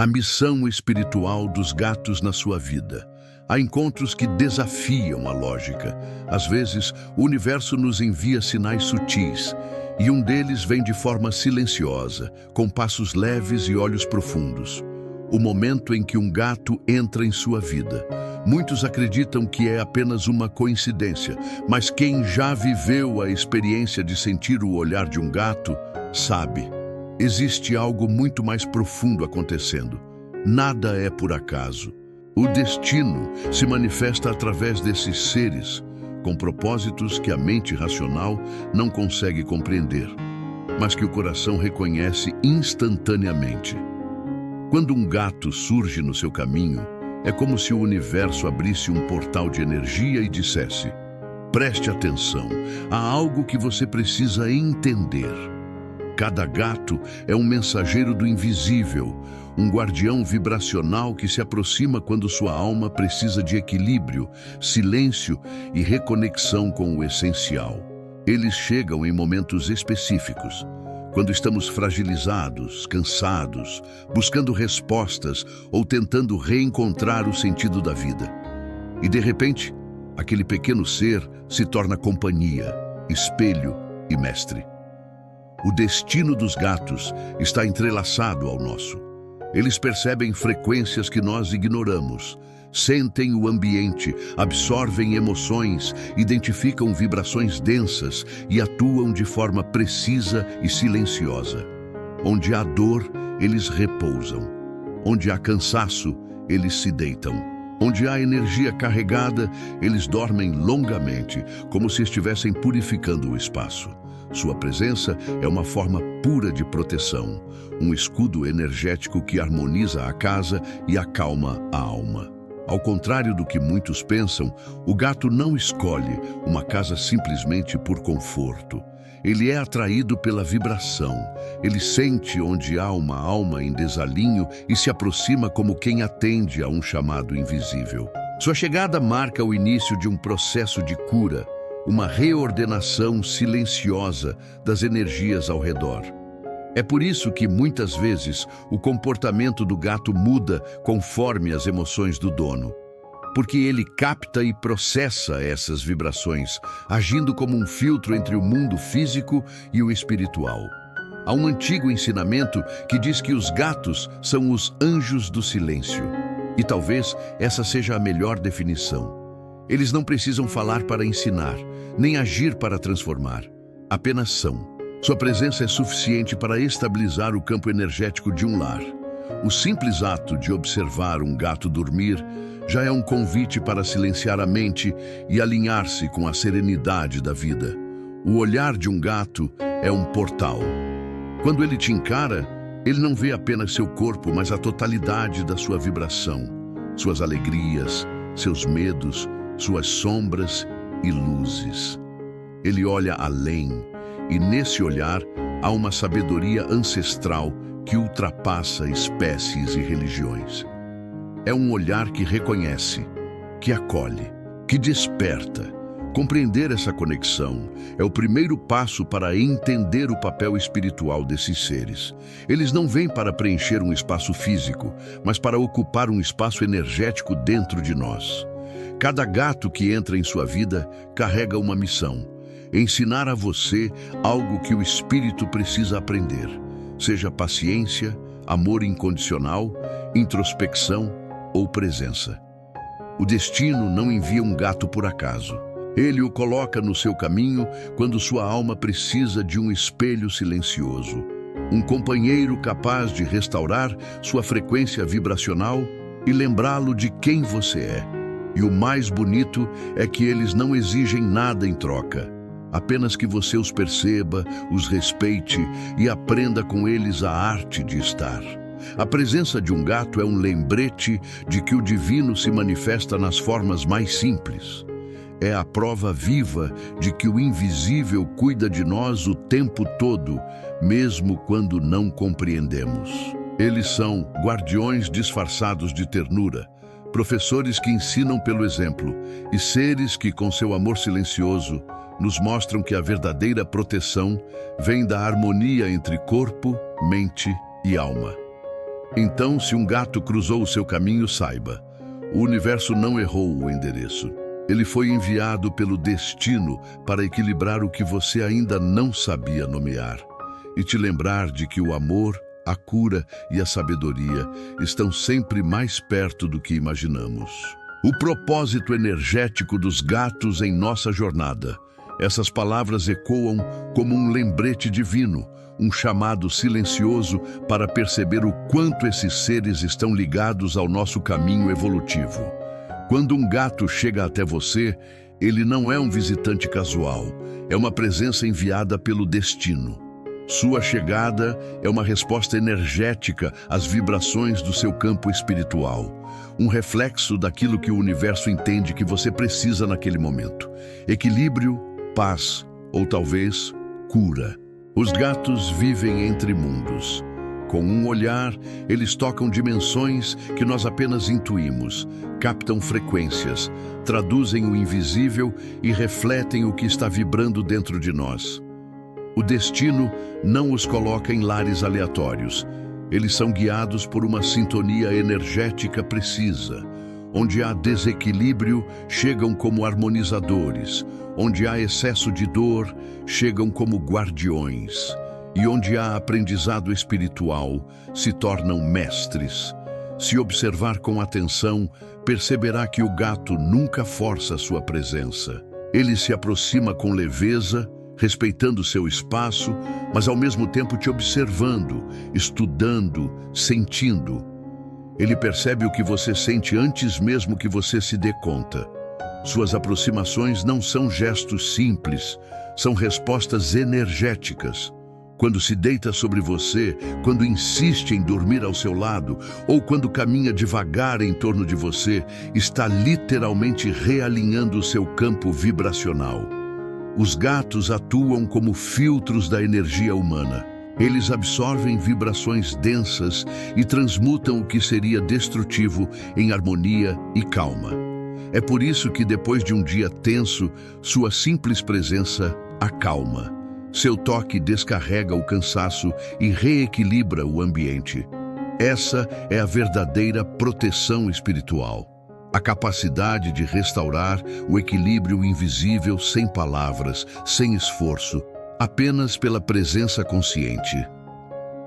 A missão espiritual dos gatos na sua vida. Há encontros que desafiam a lógica. Às vezes, o universo nos envia sinais sutis, e um deles vem de forma silenciosa, com passos leves e olhos profundos. O momento em que um gato entra em sua vida. Muitos acreditam que é apenas uma coincidência, mas quem já viveu a experiência de sentir o olhar de um gato, sabe. Existe algo muito mais profundo acontecendo. Nada é por acaso. O destino se manifesta através desses seres, com propósitos que a mente racional não consegue compreender, mas que o coração reconhece instantaneamente. Quando um gato surge no seu caminho, é como se o universo abrisse um portal de energia e dissesse: preste atenção, há algo que você precisa entender. Cada gato é um mensageiro do invisível, um guardião vibracional que se aproxima quando sua alma precisa de equilíbrio, silêncio e reconexão com o essencial. Eles chegam em momentos específicos, quando estamos fragilizados, cansados, buscando respostas ou tentando reencontrar o sentido da vida. E de repente, aquele pequeno ser se torna companhia, espelho e mestre. O destino dos gatos está entrelaçado ao nosso. Eles percebem frequências que nós ignoramos, sentem o ambiente, absorvem emoções, identificam vibrações densas e atuam de forma precisa e silenciosa. Onde há dor, eles repousam. Onde há cansaço, eles se deitam. Onde há energia carregada, eles dormem longamente, como se estivessem purificando o espaço. Sua presença é uma forma pura de proteção, um escudo energético que harmoniza a casa e acalma a alma. Ao contrário do que muitos pensam, o gato não escolhe uma casa simplesmente por conforto. Ele é atraído pela vibração. Ele sente onde há uma alma em desalinho e se aproxima como quem atende a um chamado invisível. Sua chegada marca o início de um processo de cura, uma reordenação silenciosa das energias ao redor. É por isso que, muitas vezes, o comportamento do gato muda conforme as emoções do dono. Porque ele capta e processa essas vibrações, agindo como um filtro entre o mundo físico e o espiritual. Há um antigo ensinamento que diz que os gatos são os anjos do silêncio. E talvez essa seja a melhor definição. Eles não precisam falar para ensinar, nem agir para transformar. Apenas são. Sua presença é suficiente para estabilizar o campo energético de um lar. O simples ato de observar um gato dormir já é um convite para silenciar a mente e alinhar-se com a serenidade da vida. O olhar de um gato é um portal. Quando ele te encara, ele não vê apenas seu corpo, mas a totalidade da sua vibração, suas alegrias, seus medos, suas sombras e luzes. Ele olha além, e nesse olhar há uma sabedoria ancestral que ultrapassa espécies e religiões. É um olhar que reconhece, que acolhe, que desperta. Compreender essa conexão é o primeiro passo para entender o papel espiritual desses seres. Eles não vêm para preencher um espaço físico, mas para ocupar um espaço energético dentro de nós. Cada gato que entra em sua vida carrega uma missão: ensinar a você algo que o espírito precisa aprender, seja paciência, amor incondicional, introspecção ou presença. O destino não envia um gato por acaso. Ele o coloca no seu caminho quando sua alma precisa de um espelho silencioso, um companheiro capaz de restaurar sua frequência vibracional e lembrá-lo de quem você é. E o mais bonito é que eles não exigem nada em troca, apenas que você os perceba, os respeite e aprenda com eles a arte de estar. A presença de um gato é um lembrete de que o divino se manifesta nas formas mais simples. É a prova viva de que o invisível cuida de nós o tempo todo, mesmo quando não compreendemos. Eles são guardiões disfarçados de ternura, professores que ensinam pelo exemplo e seres que, com seu amor silencioso, nos mostram que a verdadeira proteção vem da harmonia entre corpo, mente e alma. Então, se um gato cruzou o seu caminho, saiba, o universo não errou o endereço. Ele foi enviado pelo destino para equilibrar o que você ainda não sabia nomear e te lembrar de que o amor, a cura e a sabedoria estão sempre mais perto do que imaginamos. O propósito energético dos gatos em nossa jornada. Essas palavras ecoam como um lembrete divino, um chamado silencioso para perceber o quanto esses seres estão ligados ao nosso caminho evolutivo. Quando um gato chega até você, ele não é um visitante casual, é uma presença enviada pelo destino. Sua chegada é uma resposta energética às vibrações do seu campo espiritual, um reflexo daquilo que o universo entende que você precisa naquele momento. Equilíbrio, paz ou talvez cura. Os gatos vivem entre mundos. Com um olhar, eles tocam dimensões que nós apenas intuímos, captam frequências, traduzem o invisível e refletem o que está vibrando dentro de nós. O destino não os coloca em lares aleatórios. Eles são guiados por uma sintonia energética precisa. Onde há desequilíbrio, chegam como harmonizadores. Onde há excesso de dor, chegam como guardiões. E onde há aprendizado espiritual, se tornam mestres. Se observar com atenção, perceberá que o gato nunca força sua presença. Ele se aproxima com leveza, respeitando seu espaço, mas ao mesmo tempo te observando, estudando, sentindo. Ele percebe o que você sente antes mesmo que você se dê conta. Suas aproximações não são gestos simples, são respostas energéticas. Quando se deita sobre você, quando insiste em dormir ao seu lado, ou quando caminha devagar em torno de você, está literalmente realinhando o seu campo vibracional. Os gatos atuam como filtros da energia humana. Eles absorvem vibrações densas e transmutam o que seria destrutivo em harmonia e calma. É por isso que, depois de um dia tenso, sua simples presença acalma. Seu toque descarrega o cansaço e reequilibra o ambiente. Essa é a verdadeira proteção espiritual. A capacidade de restaurar o equilíbrio invisível sem palavras, sem esforço, apenas pela presença consciente.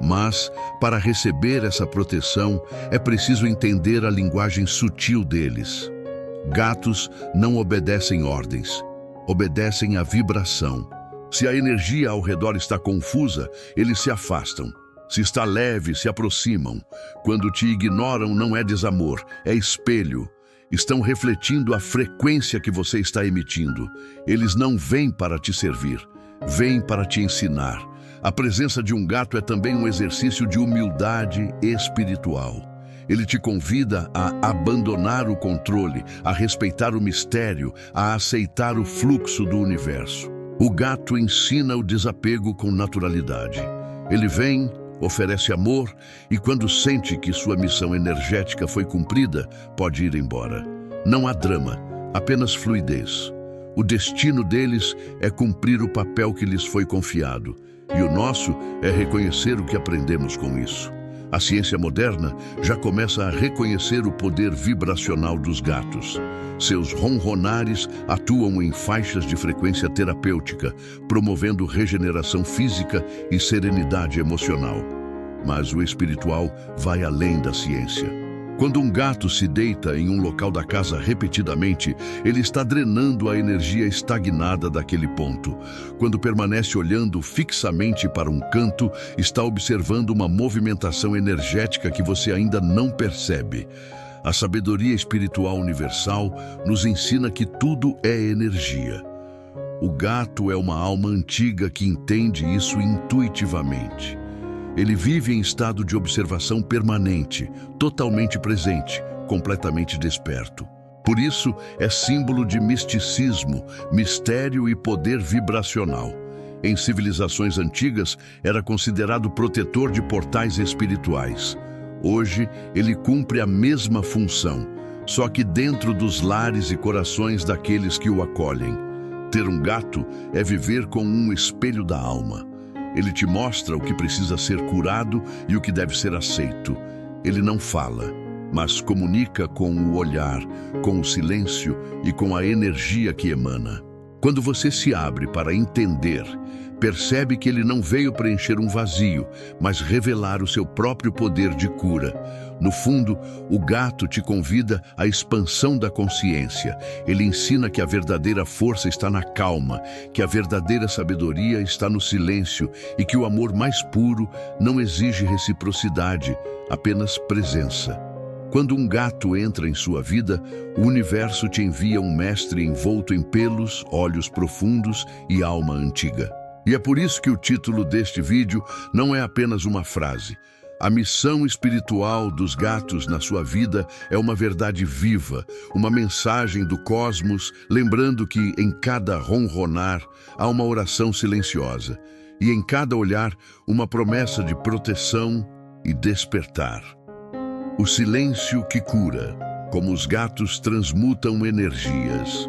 Mas, para receber essa proteção, é preciso entender a linguagem sutil deles. Gatos não obedecem ordens, obedecem à vibração. Se a energia ao redor está confusa, eles se afastam. Se está leve, se aproximam. Quando te ignoram, não é desamor, é espelho. Estão refletindo a frequência que você está emitindo. Eles não vêm para te servir, vêm para te ensinar. A presença de um gato é também um exercício de humildade espiritual. Ele te convida a abandonar o controle, a respeitar o mistério, a aceitar o fluxo do universo. O gato ensina o desapego com naturalidade. Ele vem, oferece amor e, quando sente que sua missão energética foi cumprida, pode ir embora. Não há drama, apenas fluidez. O destino deles é cumprir o papel que lhes foi confiado, e o nosso é reconhecer o que aprendemos com isso. A ciência moderna já começa a reconhecer o poder vibracional dos gatos. Seus ronronares atuam em faixas de frequência terapêutica, promovendo regeneração física e serenidade emocional. Mas o espiritual vai além da ciência. Quando um gato se deita em um local da casa repetidamente, ele está drenando a energia estagnada daquele ponto. Quando permanece olhando fixamente para um canto, está observando uma movimentação energética que você ainda não percebe. A sabedoria espiritual universal nos ensina que tudo é energia. O gato é uma alma antiga que entende isso intuitivamente. Ele vive em estado de observação permanente, totalmente presente, completamente desperto. Por isso, é símbolo de misticismo, mistério e poder vibracional. Em civilizações antigas, era considerado protetor de portais espirituais. Hoje, ele cumpre a mesma função, só que dentro dos lares e corações daqueles que o acolhem. Ter um gato é viver com um espelho da alma. Ele te mostra o que precisa ser curado e o que deve ser aceito. Ele não fala, mas comunica com o olhar, com o silêncio e com a energia que emana. Quando você se abre para entender, percebe que ele não veio preencher um vazio, mas revelar o seu próprio poder de cura. No fundo, o gato te convida à expansão da consciência. Ele ensina que a verdadeira força está na calma, que a verdadeira sabedoria está no silêncio e que o amor mais puro não exige reciprocidade, apenas presença. Quando um gato entra em sua vida, o universo te envia um mestre envolto em pelos, olhos profundos e alma antiga. E é por isso que o título deste vídeo não é apenas uma frase. A missão espiritual dos gatos na sua vida é uma verdade viva, uma mensagem do cosmos, lembrando que em cada ronronar há uma oração silenciosa e em cada olhar uma promessa de proteção e despertar. O silêncio que cura, como os gatos transmutam energias.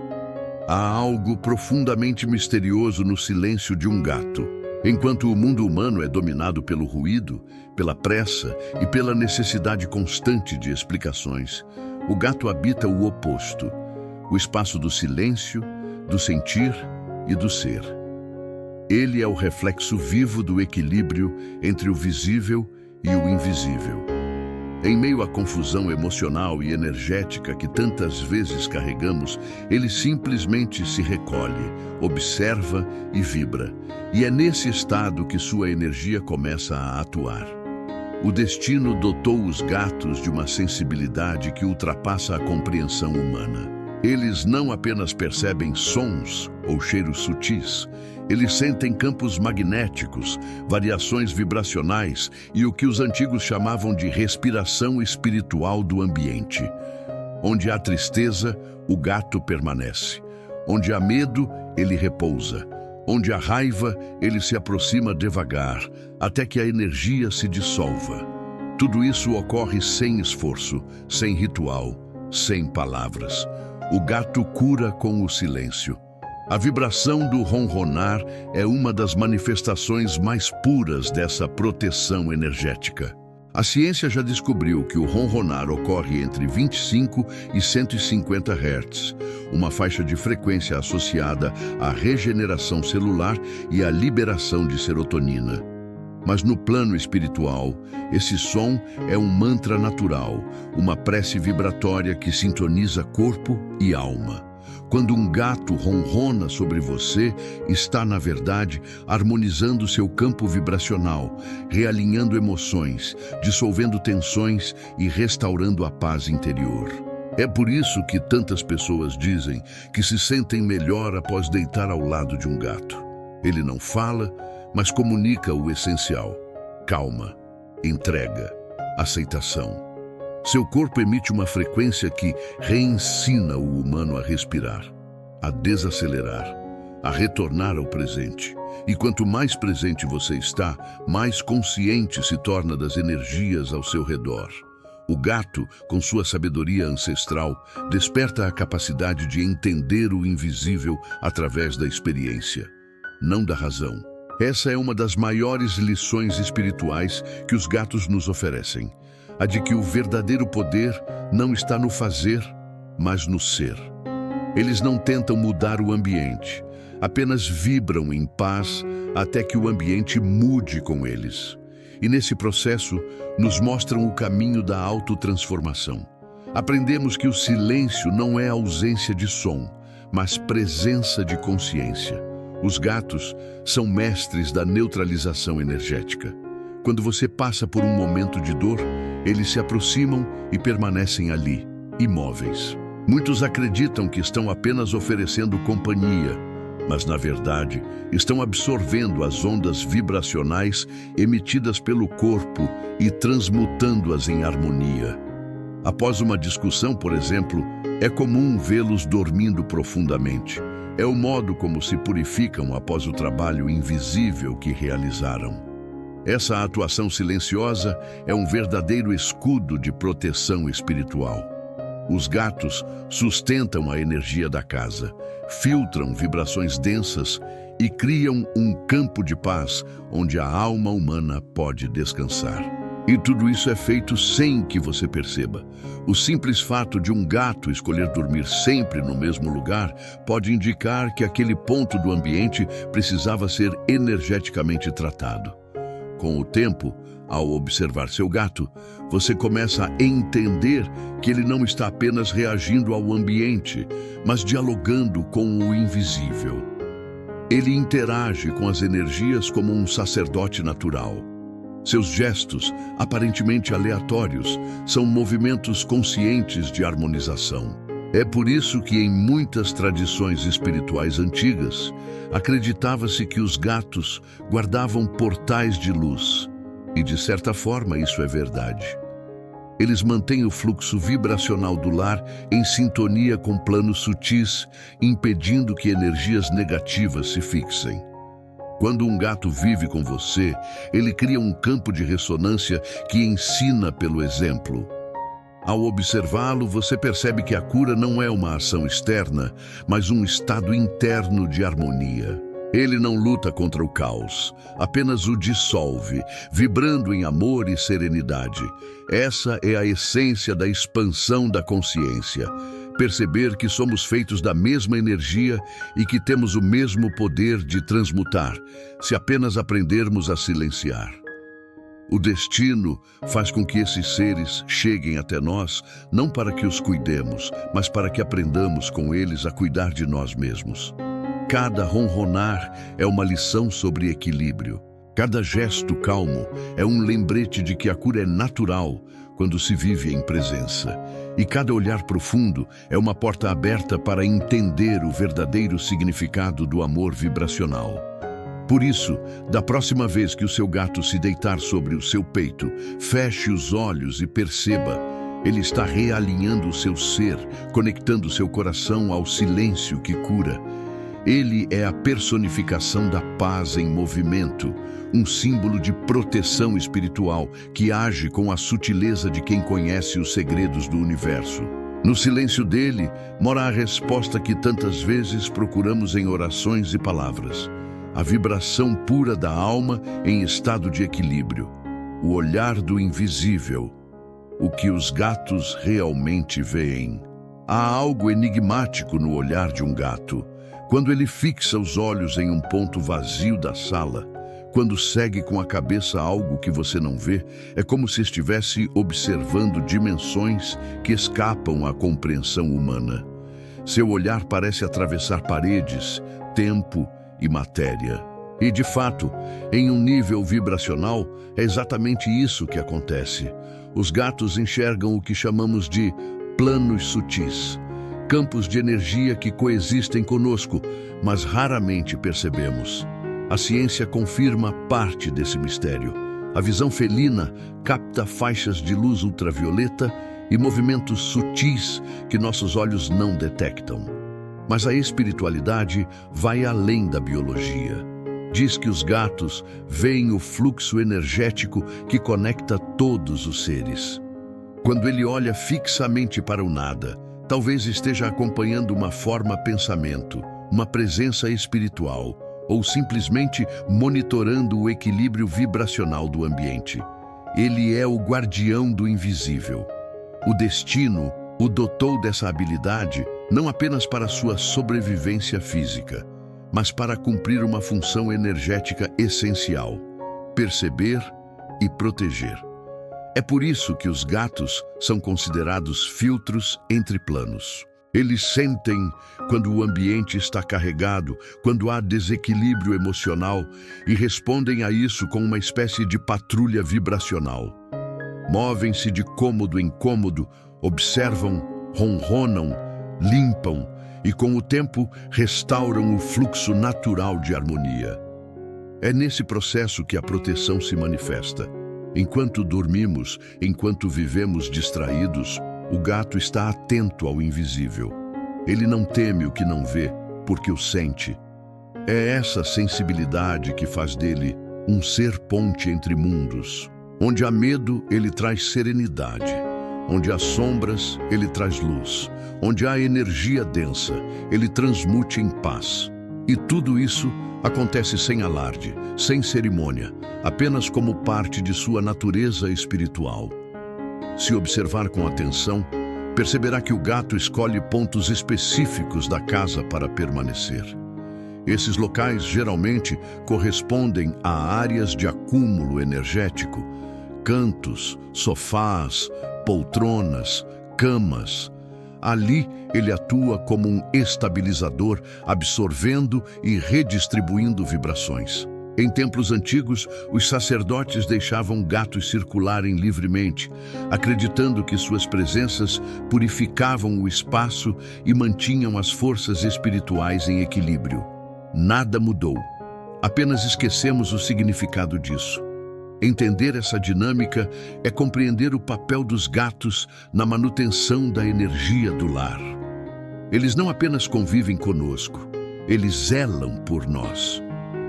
Há algo profundamente misterioso no silêncio de um gato. Enquanto o mundo humano é dominado pelo ruído, pela pressa e pela necessidade constante de explicações, o gato habita o oposto, o espaço do silêncio, do sentir e do ser. Ele é o reflexo vivo do equilíbrio entre o visível e o invisível. Em meio à confusão emocional e energética que tantas vezes carregamos, ele simplesmente se recolhe, observa e vibra. E é nesse estado que sua energia começa a atuar. O destino dotou os gatos de uma sensibilidade que ultrapassa a compreensão humana. Eles não apenas percebem sons ou cheiros sutis, eles sentem campos magnéticos, variações vibracionais e o que os antigos chamavam de respiração espiritual do ambiente. Onde há tristeza, o gato permanece. Onde há medo, ele repousa. Onde há raiva, ele se aproxima devagar, até que a energia se dissolva. Tudo isso ocorre sem esforço, sem ritual, sem palavras. O gato cura com o silêncio. A vibração do ronronar é uma das manifestações mais puras dessa proteção energética. A ciência já descobriu que o ronronar ocorre entre 25 e 150 Hz, uma faixa de frequência associada à regeneração celular e à liberação de serotonina. Mas no plano espiritual, esse som é um mantra natural, uma prece vibratória que sintoniza corpo e alma. Quando um gato ronrona sobre você, está, na verdade, harmonizando seu campo vibracional, realinhando emoções, dissolvendo tensões e restaurando a paz interior. É por isso que tantas pessoas dizem que se sentem melhor após deitar ao lado de um gato. Ele não fala, mas comunica o essencial: calma, entrega, aceitação. Seu corpo emite uma frequência que reensina o humano a respirar, a desacelerar, a retornar ao presente. E quanto mais presente você está, mais consciente se torna das energias ao seu redor. O gato, com sua sabedoria ancestral, desperta a capacidade de entender o invisível através da experiência, não da razão. Essa é uma das maiores lições espirituais que os gatos nos oferecem. A de que o verdadeiro poder não está no fazer, mas no ser. Eles não tentam mudar o ambiente, apenas vibram em paz até que o ambiente mude com eles. E nesse processo, nos mostram o caminho da autotransformação. Aprendemos que o silêncio não é ausência de som, mas presença de consciência. Os gatos são mestres da neutralização energética. Quando você passa por um momento de dor, eles se aproximam e permanecem ali, imóveis. Muitos acreditam que estão apenas oferecendo companhia, mas, na verdade, estão absorvendo as ondas vibracionais emitidas pelo corpo e transmutando-as em harmonia. Após uma discussão, por exemplo, é comum vê-los dormindo profundamente. É o modo como se purificam após o trabalho invisível que realizaram. Essa atuação silenciosa é um verdadeiro escudo de proteção espiritual. Os gatos sustentam a energia da casa, filtram vibrações densas e criam um campo de paz onde a alma humana pode descansar. E tudo isso é feito sem que você perceba. O simples fato de um gato escolher dormir sempre no mesmo lugar pode indicar que aquele ponto do ambiente precisava ser energeticamente tratado. Com o tempo, ao observar seu gato, você começa a entender que ele não está apenas reagindo ao ambiente, mas dialogando com o invisível. Ele interage com as energias como um sacerdote natural. Seus gestos, aparentemente aleatórios, são movimentos conscientes de harmonização. É por isso que em muitas tradições espirituais antigas, acreditava-se que os gatos guardavam portais de luz. E de certa forma isso é verdade. Eles mantêm o fluxo vibracional do lar em sintonia com planos sutis, impedindo que energias negativas se fixem. Quando um gato vive com você, ele cria um campo de ressonância que ensina pelo exemplo. Ao observá-lo, você percebe que a cura não é uma ação externa, mas um estado interno de harmonia. Ele não luta contra o caos, apenas o dissolve, vibrando em amor e serenidade. Essa é a essência da expansão da consciência. Perceber que somos feitos da mesma energia e que temos o mesmo poder de transmutar, se apenas aprendermos a silenciar. O destino faz com que esses seres cheguem até nós, não para que os cuidemos, mas para que aprendamos com eles a cuidar de nós mesmos. Cada ronronar é uma lição sobre equilíbrio. Cada gesto calmo é um lembrete de que a cura é natural quando se vive em presença. E cada olhar profundo é uma porta aberta para entender o verdadeiro significado do amor vibracional. Por isso, da próxima vez que o seu gato se deitar sobre o seu peito, feche os olhos e perceba. Ele está realinhando o seu ser, conectando seu coração ao silêncio que cura. Ele é a personificação da paz em movimento, um símbolo de proteção espiritual que age com a sutileza de quem conhece os segredos do universo. No silêncio dele mora a resposta que tantas vezes procuramos em orações e palavras. A vibração pura da alma em estado de equilíbrio. O olhar do invisível. O que os gatos realmente veem. Há algo enigmático no olhar de um gato. Quando ele fixa os olhos em um ponto vazio da sala, quando segue com a cabeça algo que você não vê, é como se estivesse observando dimensões que escapam à compreensão humana. Seu olhar parece atravessar paredes, tempo e matéria. E, de fato, em um nível vibracional, é exatamente isso que acontece. Os gatos enxergam o que chamamos de planos sutis. Campos de energia que coexistem conosco, mas raramente percebemos. A ciência confirma parte desse mistério. A visão felina capta faixas de luz ultravioleta e movimentos sutis que nossos olhos não detectam. Mas a espiritualidade vai além da biologia. Diz que os gatos veem o fluxo energético que conecta todos os seres. Quando ele olha fixamente para o nada, talvez esteja acompanhando uma forma-pensamento, uma presença espiritual, ou simplesmente monitorando o equilíbrio vibracional do ambiente. Ele é o guardião do invisível. O destino o dotou dessa habilidade não apenas para sua sobrevivência física, mas para cumprir uma função energética essencial: perceber e proteger. É por isso que os gatos são considerados filtros entre planos. Eles sentem quando o ambiente está carregado, quando há desequilíbrio emocional, e respondem a isso com uma espécie de patrulha vibracional. Movem-se de cômodo em cômodo, observam, ronronam, limpam e, com o tempo, restauram o fluxo natural de harmonia. É nesse processo que a proteção se manifesta. Enquanto dormimos, enquanto vivemos distraídos, o gato está atento ao invisível. Ele não teme o que não vê, porque o sente. É essa sensibilidade que faz dele um ser ponte entre mundos. Onde há medo, ele traz serenidade. Onde há sombras, ele traz luz. Onde há energia densa, ele transmute em paz. E tudo isso acontece sem alarde, sem cerimônia, apenas como parte de sua natureza espiritual. Se observar com atenção, perceberá que o gato escolhe pontos específicos da casa para permanecer. Esses locais geralmente correspondem a áreas de acúmulo energético, cantos, sofás, poltronas, camas. Ali, ele atua como um estabilizador, absorvendo e redistribuindo vibrações. Em templos antigos, os sacerdotes deixavam gatos circularem livremente, acreditando que suas presenças purificavam o espaço e mantinham as forças espirituais em equilíbrio. Nada mudou. Apenas esquecemos o significado disso. Entender essa dinâmica é compreender o papel dos gatos na manutenção da energia do lar. Eles não apenas convivem conosco, eles zelam por nós.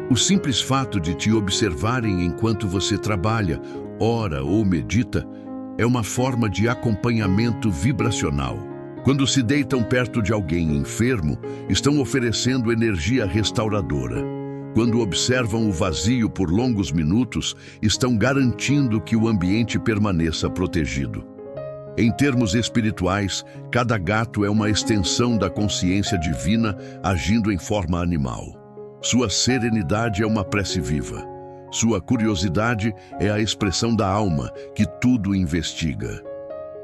O simples fato de te observarem enquanto você trabalha, ora ou medita, é uma forma de acompanhamento vibracional. Quando se deitam perto de alguém enfermo, estão oferecendo energia restauradora. Quando observam o vazio por longos minutos, estão garantindo que o ambiente permaneça protegido. Em termos espirituais, cada gato é uma extensão da consciência divina agindo em forma animal. Sua serenidade é uma prece viva. Sua curiosidade é a expressão da alma que tudo investiga.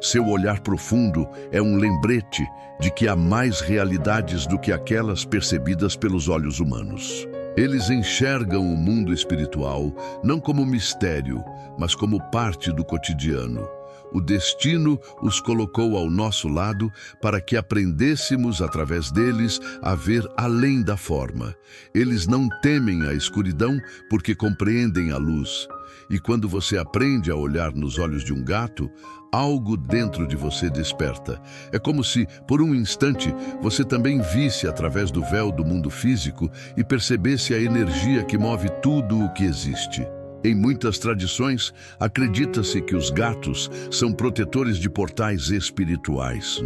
Seu olhar profundo é um lembrete de que há mais realidades do que aquelas percebidas pelos olhos humanos. Eles enxergam o mundo espiritual não como mistério, mas como parte do cotidiano. O destino os colocou ao nosso lado para que aprendêssemos, através deles, a ver além da forma. Eles não temem a escuridão porque compreendem a luz. E quando você aprende a olhar nos olhos de um gato, algo dentro de você desperta. É como se, por um instante, você também visse através do véu do mundo físico e percebesse a energia que move tudo o que existe. Em muitas tradições, acredita-se que os gatos são protetores de portais espirituais,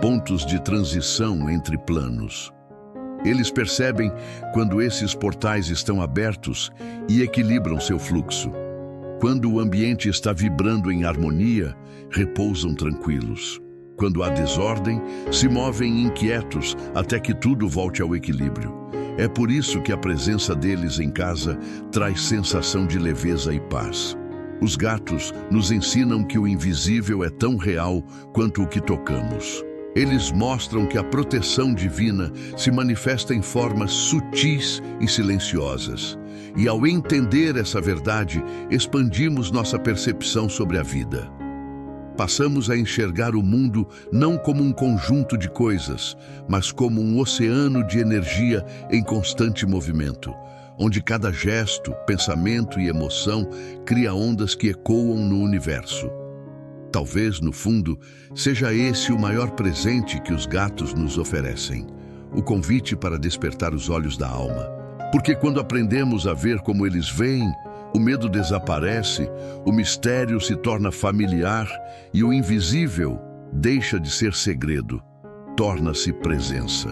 pontos de transição entre planos. Eles percebem quando esses portais estão abertos e equilibram seu fluxo. Quando o ambiente está vibrando em harmonia, repousam tranquilos. Quando há desordem, se movem inquietos até que tudo volte ao equilíbrio. É por isso que a presença deles em casa traz sensação de leveza e paz. Os gatos nos ensinam que o invisível é tão real quanto o que tocamos. Eles mostram que a proteção divina se manifesta em formas sutis e silenciosas. E ao entender essa verdade, expandimos nossa percepção sobre a vida. Passamos a enxergar o mundo não como um conjunto de coisas, mas como um oceano de energia em constante movimento, onde cada gesto, pensamento e emoção cria ondas que ecoam no universo. Talvez, no fundo, seja esse o maior presente que os gatos nos oferecem, o convite para despertar os olhos da alma. Porque quando aprendemos a ver como eles veem, o medo desaparece, o mistério se torna familiar e o invisível deixa de ser segredo, torna-se presença.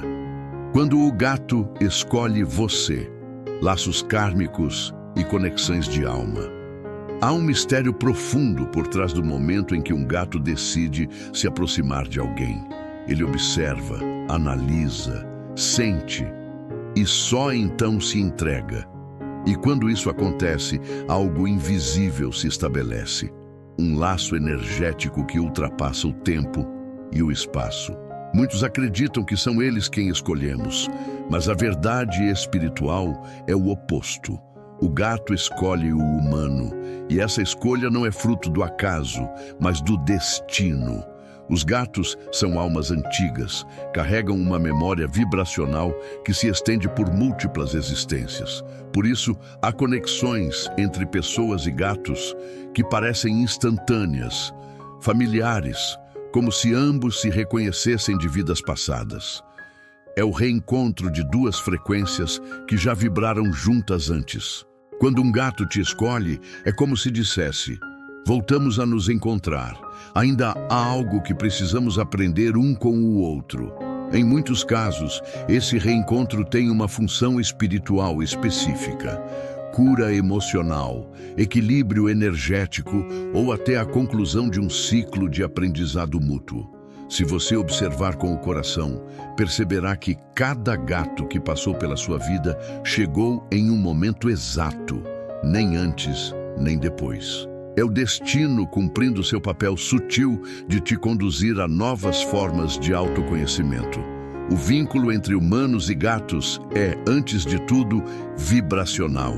Quando o gato escolhe você, laços kármicos e conexões de alma. Há um mistério profundo por trás do momento em que um gato decide se aproximar de alguém. Ele observa, analisa, sente e só então se entrega. E quando isso acontece, algo invisível se estabelece. Um laço energético que ultrapassa o tempo e o espaço. Muitos acreditam que são eles quem escolhemos, mas a verdade espiritual é o oposto. O gato escolhe o humano, e essa escolha não é fruto do acaso, mas do destino. Os gatos são almas antigas, carregam uma memória vibracional que se estende por múltiplas existências. Por isso, há conexões entre pessoas e gatos que parecem instantâneas, familiares, como se ambos se reconhecessem de vidas passadas. É o reencontro de duas frequências que já vibraram juntas antes. Quando um gato te escolhe, é como se dissesse: voltamos a nos encontrar. Ainda há algo que precisamos aprender um com o outro. Em muitos casos, esse reencontro tem uma função espiritual específica: cura emocional, equilíbrio energético ou até a conclusão de um ciclo de aprendizado mútuo. Se você observar com o coração, perceberá que cada gato que passou pela sua vida chegou em um momento exato, nem antes, nem depois. É o destino cumprindo seu papel sutil de te conduzir a novas formas de autoconhecimento. O vínculo entre humanos e gatos é, antes de tudo, vibracional.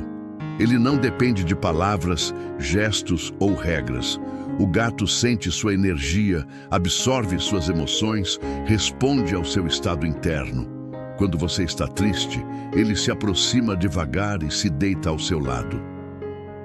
Ele não depende de palavras, gestos ou regras. O gato sente sua energia, absorve suas emoções, responde ao seu estado interno. Quando você está triste, ele se aproxima devagar e se deita ao seu lado.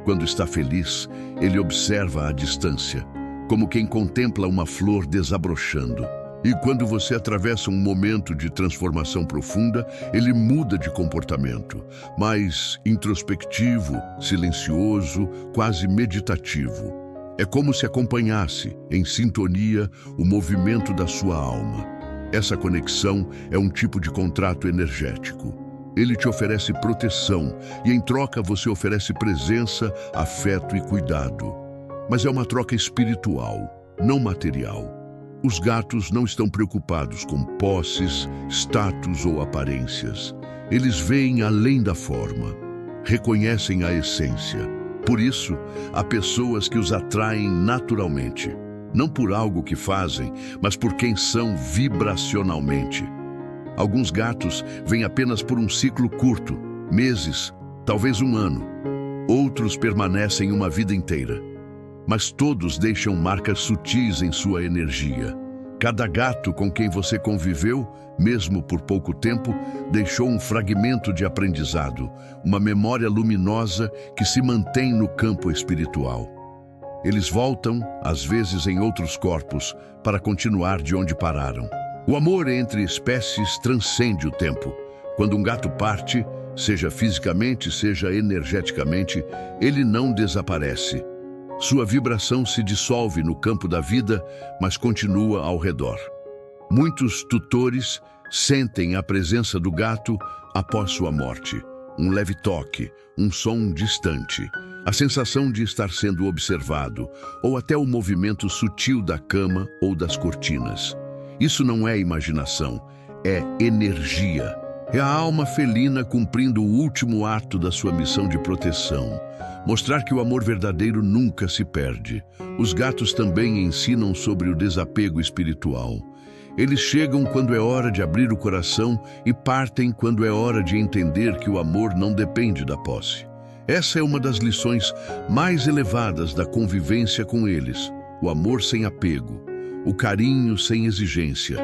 Quando está feliz, ele observa à distância, como quem contempla uma flor desabrochando. E quando você atravessa um momento de transformação profunda, ele muda de comportamento, mais introspectivo, silencioso, quase meditativo. É como se acompanhasse, em sintonia, o movimento da sua alma. Essa conexão é um tipo de contrato energético. Ele te oferece proteção e, em troca, você oferece presença, afeto e cuidado. Mas é uma troca espiritual, não material. Os gatos não estão preocupados com posses, status ou aparências. Eles veem além da forma, reconhecem a essência. Por isso, há pessoas que os atraem naturalmente, não por algo que fazem, mas por quem são vibracionalmente. Alguns gatos vêm apenas por um ciclo curto, meses, talvez um ano. Outros permanecem uma vida inteira. Mas todos deixam marcas sutis em sua energia. Cada gato com quem você conviveu, mesmo por pouco tempo, deixou um fragmento de aprendizado, uma memória luminosa que se mantém no campo espiritual. Eles voltam, às vezes em outros corpos, para continuar de onde pararam. O amor entre espécies transcende o tempo. Quando um gato parte, seja fisicamente, seja energeticamente, ele não desaparece. Sua vibração se dissolve no campo da vida, mas continua ao redor. Muitos tutores sentem a presença do gato após sua morte. Um leve toque, um som distante, a sensação de estar sendo observado, ou até o movimento sutil da cama ou das cortinas. Isso não é imaginação, é energia. É a alma felina cumprindo o último ato da sua missão de proteção. Mostrar que o amor verdadeiro nunca se perde. Os gatos também ensinam sobre o desapego espiritual. Eles chegam quando é hora de abrir o coração e partem quando é hora de entender que o amor não depende da posse. Essa é uma das lições mais elevadas da convivência com eles. O amor sem apego, o carinho sem exigência,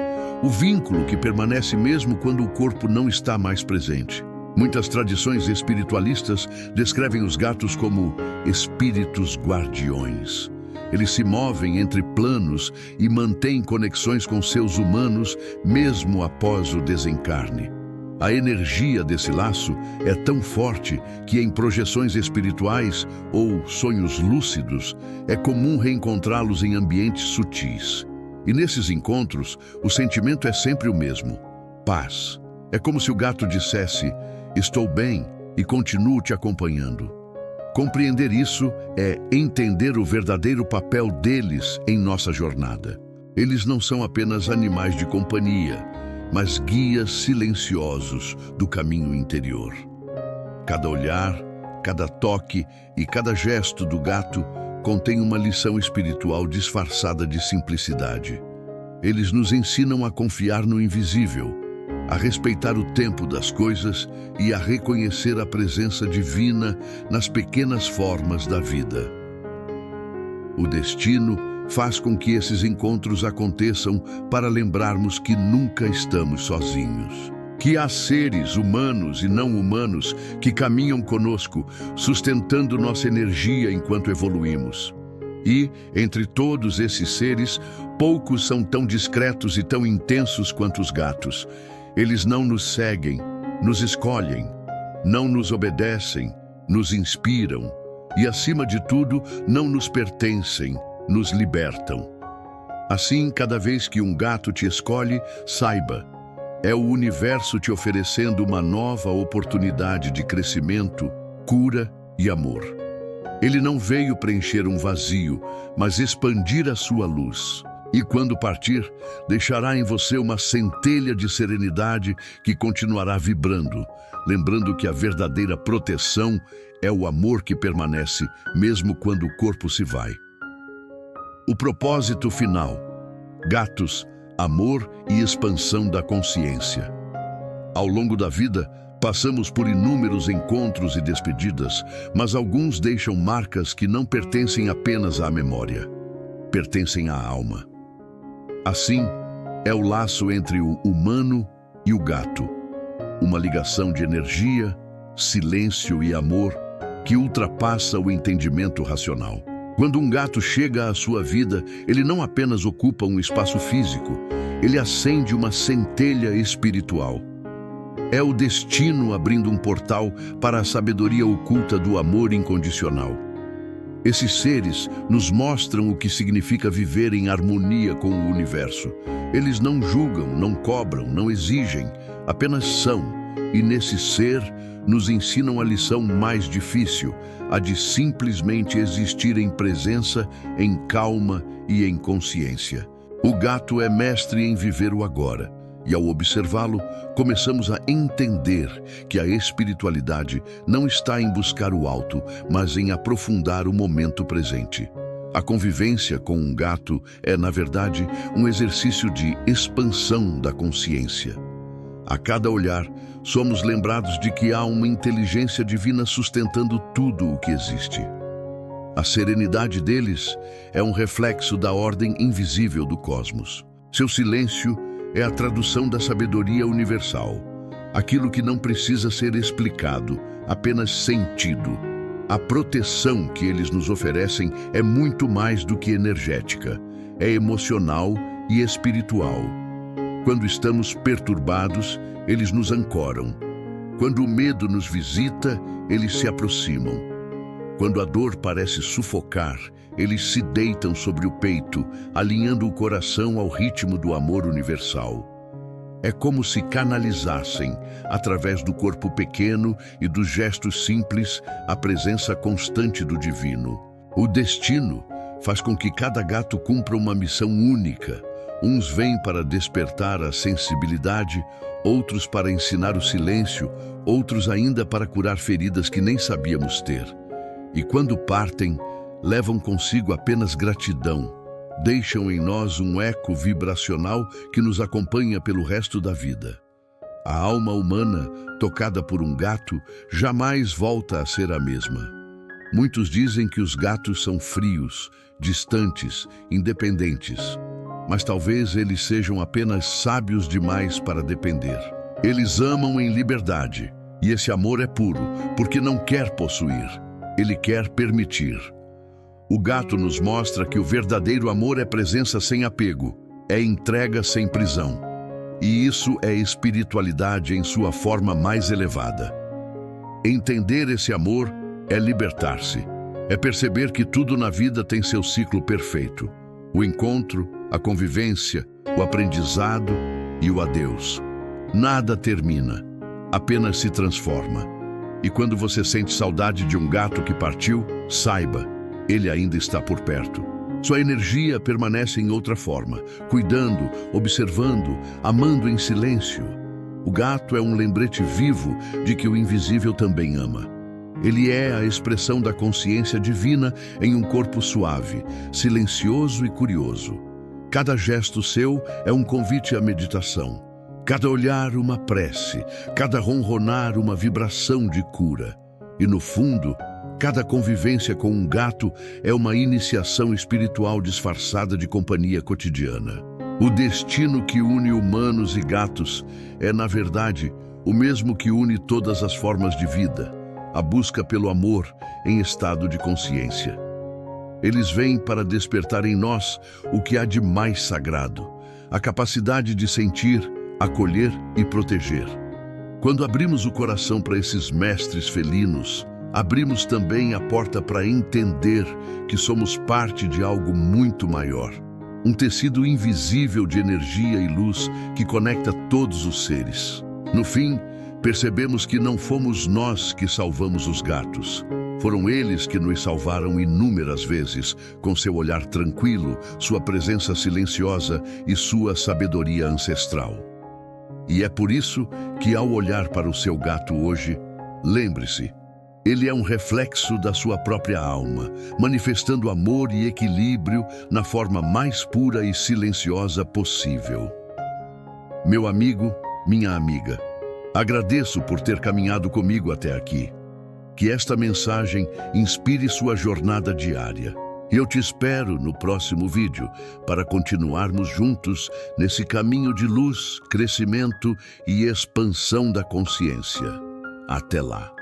o vínculo que permanece mesmo quando o corpo não está mais presente. Muitas tradições espiritualistas descrevem os gatos como espíritos guardiões. Eles se movem entre planos e mantêm conexões com seus humanos mesmo após o desencarne. A energia desse laço é tão forte que em projeções espirituais ou sonhos lúcidos é comum reencontrá-los em ambientes sutis. E nesses encontros, o sentimento é sempre o mesmo: paz. É como se o gato dissesse: estou bem e continuo te acompanhando. Compreender isso é entender o verdadeiro papel deles em nossa jornada. Eles não são apenas animais de companhia, mas guias silenciosos do caminho interior. Cada olhar, cada toque e cada gesto do gato contém uma lição espiritual disfarçada de simplicidade. Eles nos ensinam a confiar no invisível, a respeitar o tempo das coisas e a reconhecer a presença divina nas pequenas formas da vida. O destino faz com que esses encontros aconteçam para lembrarmos que nunca estamos sozinhos. Que há seres humanos e não humanos que caminham conosco, sustentando nossa energia enquanto evoluímos. E, entre todos esses seres, poucos são tão discretos e tão intensos quanto os gatos. Eles não nos seguem, nos escolhem, não nos obedecem, nos inspiram e, acima de tudo, não nos pertencem, nos libertam. Assim, cada vez que um gato te escolhe, saiba, É o universo te oferecendo uma nova oportunidade de crescimento, cura e amor. Ele não veio preencher um vazio, mas expandir a sua luz. E quando partir, deixará em você uma centelha de serenidade que continuará vibrando, lembrando que a verdadeira proteção é o amor que permanece, mesmo quando o corpo se vai. O propósito final: gatos, amor e expansão da consciência. Ao longo da vida, passamos por inúmeros encontros e despedidas, mas alguns deixam marcas que não pertencem apenas à memória, pertencem à alma. Assim, é o laço entre o humano e o gato, uma ligação de energia, silêncio e amor que ultrapassa o entendimento racional. Quando um gato chega à sua vida, ele não apenas ocupa um espaço físico, ele acende uma centelha espiritual. É o destino abrindo um portal para a sabedoria oculta do amor incondicional. Esses seres nos mostram o que significa viver em harmonia com o universo. Eles não julgam, não cobram, não exigem, apenas são. E nesse ser, nos ensinam a lição mais difícil, a de simplesmente existir em presença, em calma e em consciência. O gato é mestre em viver o agora, e ao observá-lo, começamos a entender que a espiritualidade não está em buscar o alto, mas em aprofundar o momento presente. A convivência com um gato é, na verdade, um exercício de expansão da consciência. A cada olhar, somos lembrados de que há uma inteligência divina sustentando tudo o que existe. A serenidade deles é um reflexo da ordem invisível do cosmos. Seu silêncio é a tradução da sabedoria universal, aquilo que não precisa ser explicado, apenas sentido. A proteção que eles nos oferecem é muito mais do que energética, é emocional e espiritual. Quando estamos perturbados, eles nos ancoram. Quando o medo nos visita, eles se aproximam. Quando a dor parece sufocar, eles se deitam sobre o peito, alinhando o coração ao ritmo do amor universal. É como se canalizassem, através do corpo pequeno e dos gestos simples, a presença constante do divino. O destino faz com que cada gato cumpra uma missão única. Uns vêm para despertar a sensibilidade, outros para ensinar o silêncio, outros ainda para curar feridas que nem sabíamos ter. E quando partem, levam consigo apenas gratidão. Deixam em nós um eco vibracional que nos acompanha pelo resto da vida. A alma humana, tocada por um gato, jamais volta a ser a mesma. Muitos dizem que os gatos são frios, distantes, independentes. Mas talvez eles sejam apenas sábios demais para depender. Eles amam em liberdade, e esse amor é puro, porque não quer possuir, ele quer permitir. O gato nos mostra que o verdadeiro amor é presença sem apego, é entrega sem prisão. E isso é espiritualidade em sua forma mais elevada. Entender esse amor é libertar-se, é perceber que tudo na vida tem seu ciclo perfeito. O encontro, a convivência, o aprendizado e o adeus. Nada termina, apenas se transforma. E quando você sente saudade de um gato que partiu, saiba, ele ainda está por perto. Sua energia permanece em outra forma, cuidando, observando, amando em silêncio. O gato é um lembrete vivo de que o invisível também ama. Ele é a expressão da consciência divina em um corpo suave, silencioso e curioso. Cada gesto seu é um convite à meditação. Cada olhar uma prece, cada ronronar uma vibração de cura. E no fundo, cada convivência com um gato é uma iniciação espiritual disfarçada de companhia cotidiana. O destino que une humanos e gatos é, na verdade, o mesmo que une todas as formas de vida. A busca pelo amor em estado de consciência. Eles vêm para despertar em nós o que há de mais sagrado, a capacidade de sentir, acolher e proteger. Quando abrimos o coração para esses mestres felinos, abrimos também a porta para entender que somos parte de algo muito maior. um tecido invisível de energia e luz que conecta todos os seres. No fim, percebemos que não fomos nós que salvamos os gatos. Foram eles que nos salvaram inúmeras vezes, com seu olhar tranquilo, sua presença silenciosa e sua sabedoria ancestral. E é por isso que, ao olhar para o seu gato hoje, lembre-se, ele é um reflexo da sua própria alma, manifestando amor e equilíbrio na forma mais pura e silenciosa possível. Meu amigo, minha amiga, agradeço por ter caminhado comigo até aqui. Que esta mensagem inspire sua jornada diária. Eu te espero no próximo vídeo para continuarmos juntos nesse caminho de luz, crescimento e expansão da consciência. Até lá!